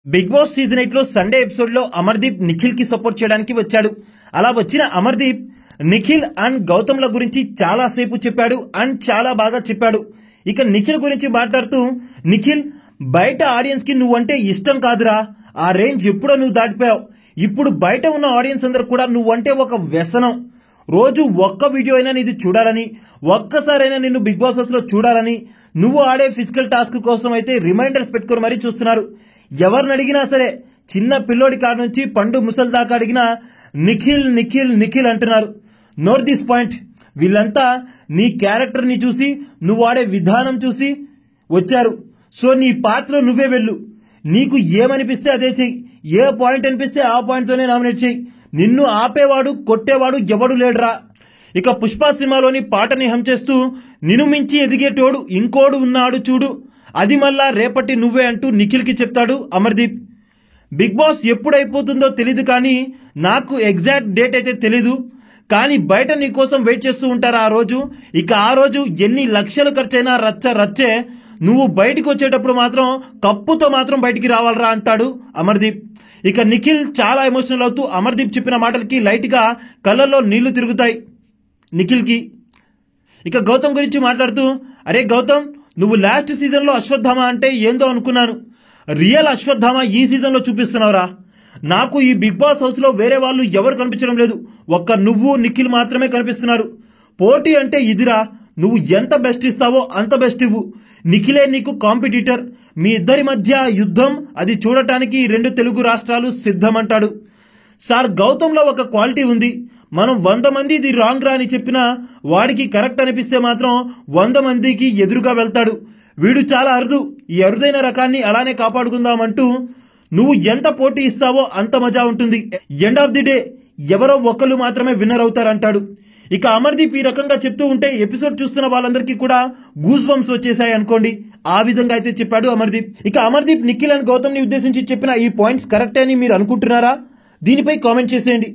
Big boss season 8 లో Sunday episode లో అమర్దీప్ నిఖిల్ కి సపోర్ట్ చేయడానికి వచ్చాడు. అలా వచ్చిన అమర్దీప్ నిఖిల్ అండ్ గౌతమ్ ల గురించి చాలా సేపు చెప్పాడు అండ్ చాలా బాగా చెప్పాడు. ఇక నిఖిల్ గురించి మాట్లాడుతూ, నిఖిల్ బయట ఆడియన్స్ కి నువ్వంటే ఇష్టం కాదురా, ఆ రేంజ్ ఎప్పుడో నువ్వు దాటిపోయావు. ఇప్పుడు బయట ఉన్న ఆడియన్స్ అందరూ కూడా నువ్వంటే ఒక వ్యసనం. రోజు ఒక్క వీడియో అయినా నీది చూడాలని, ఒక్కసారైనా నిన్ను బిగ్ బాస్ హౌస్ లో చూడాలని, నువ్వు ఆడే ఫిజికల్ టాస్క్ కోసం అయితే రిమైండర్స్ పెట్టుకుని మరీ చూస్తున్నారు. ఎవరిని అడిగినా సరే, చిన్న పిల్లోడి కాడ నుంచి పండు ముసలి దాకా అడిగినా నిఖిల్ నిఖిల్ నిఖిల్ అంటున్నారు. నోట్ దిస్ పాయింట్, వీళ్ళంతా నీ క్యారెక్టర్ ని చూసి, నువ్వు ఆడే విధానం చూసి వచ్చారు. సో నీ పాత్ర నువ్వే వెళ్ళు. నీకు ఏమనిపిస్తే అదే చెయ్యి. ఏ పాయింట్ అనిపిస్తే ఆ పాయింట్ తోనే నామినేట్ చెయ్యి. నిన్ను ఆపేవాడు కొట్టేవాడు ఎవడు లేడురా. ఇక పుష్ప సినిమాలోని పాటని హం చేస్తూ, నిన్ను మించి ఎదిగేటోడు ఇంకోడు ఉన్నాడు చూడు, అది మళ్ళా రేపటి నువ్వే అంటూ నిఖిల్ కి చెప్తాడు అమర్దీప్. బిగ్ బాస్ ఎప్పుడైపోతుందో తెలీదు, కానీ నాకు ఎగ్జాక్ట్ డేట్ అయితే తెలీదు. కానీ బయట నీ కోసం వెయిట్ చేస్తూ ఉంటారు ఆ రోజు. ఇక ఆ రోజు ఎన్ని లక్షలు ఖర్చైనా రచ్చ రచ్చే, నువ్వు బయటికి వచ్చేటప్పుడు మాత్రం కప్పుతో మాత్రం బయటికి రావాలరా అంటాడు అమర్దీప్. ఇక నిఖిల్ చాలా ఎమోషనల్ అవుతూ అమర్దీప్ చెప్పిన మాటలకి లైట్ గా కళ్ళల్లో నీళ్లు తిరుగుతాయి నిఖిల్ కి. ఇక గౌతమ్ గురించి మాట్లాడుతూ, అరే గౌతమ్, నువ్వు లాస్ట్ సీజన్ లో అశ్వత్థామ అంటే ఏందో అనుకున్నాను, రియల్ అశ్వత్థామ ఈ సీజన్ లో చూపిస్తున్నావురా. నాకు ఈ బిగ్ బాస్ హౌస్ లో వేరే వాళ్ళు ఎవరు కనిపించడం లేదు, ఒక్క నువ్వు నిఖిల్ మాత్రమే కనిపిస్తున్నారు. పోటీ అంటే ఇదిరా, నువ్వు ఎంత బెస్ట్ ఇస్తావో అంత బెస్ట్ ఇవ్వు. నిఖిలే నీకు కాంపిటీటర్. మీ ఇద్దరి మధ్య యుద్ధం, అది చూడటానికి 2 తెలుగు రాష్ట్రాలు సిద్ధమంటాడు. సార్, గౌతమ్ లో ఒక క్వాలిటీ ఉంది. మనం 100 మంది ఇది రాంగ్ రా అని చెప్పినా వాడికి కరెక్ట్ అనిపిస్తే మాత్రం 100 మందికి ఎదురుగా వెళ్తాడు. వీడు చాలా అరుదు. ఈ అరుదైన రకాన్ని అలానే కాపాడుకుందామంటూ నువ్వు ఎంత పోటీ ఇస్తావో అంత మజా ఉంటుంది. ఎండ్ ఆఫ్ ది డే ఎవరో ఒకళ్ళు మాత్రమే విన్నర్ అవుతారంటాడు. ఇక అమర్దీప్ ఈ రకంగా చెప్తూ ఉంటే ఎపిసోడ్ చూస్తున్న వాళ్ళందరికీ కూడా గూస్ బంప్స్ వచ్చేసాయి అనుకోండి. ఆ విధంగా అయితే చెప్పాడు అమర్దీప్. ఇక అమర్దీప్ నిఖిల్ అండ్ గౌతమ్ ని ఉద్దేశించి చెప్పిన ఈ పాయింట్స్ కరెక్టే అని మీరు అనుకుంటున్నారా? దీనిపై కామెంట్ చేసేయండి.